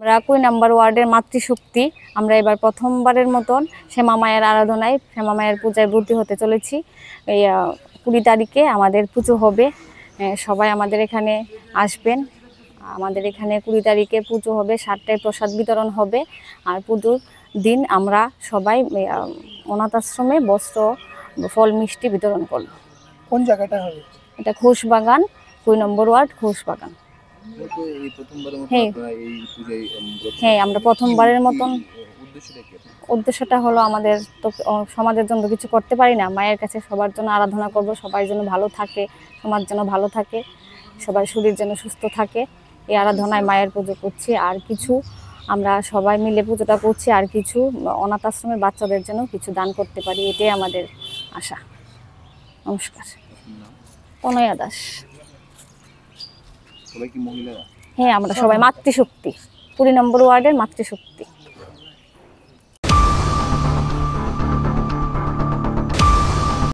আমরা ২ নম্বর ওয়ার্ডের মাতৃশক্তি আমরা এবার প্রথমবারের মতন শ্যামা মায়ের আরাধনায় শ্যামা মায়ের পূজায় ব্রতী হতে চলেছি। এই ২০ তারিখে আমাদের পুজো হবে, সবাই আমাদের এখানে আসবেন। আমাদের এখানে ২০ তারিখে পুজো হবে, ৭টায় প্রসাদ বিতরণ হবে। আর পুজোর দিন আমরা সবাই অনাথ আশ্রমে বস্ত্র, ফল, মিষ্টি বিতরণ করব। কোন জায়গাটা হবে? এটা ঘোষবাগান, ২ নম্বর ওয়ার্ড ঘোষবাগান। হ্যাঁ, আমরা প্রথমবারের মতন। উদ্দেশ্যটা হলো আমাদের তো সমাজের জন্য কিছু করতে পারি না, মায়ের কাছে সবার জন্য আরাধনা করব, সবাই যেন ভালো থাকে, সমাজ যেন ভালো থাকে, সবার শরীর যেন সুস্থ থাকে, এই আরাধনায় মায়ের পুজো করছি। আর কিছু আমরা সবাই মিলে পুজোটা করছি, আর কিছু অনাথ আশ্রমের বাচ্চাদের জন্য কিছু দান করতে পারি, এটাই আমাদের আশা। নমস্কার। কনয়া দাস। সবাই কি মহিলারা? হ্যাঁ, আমরা সবাই মাতৃশক্তি, ২০ নম্বর ওয়ার্ডের মাতৃশক্তি।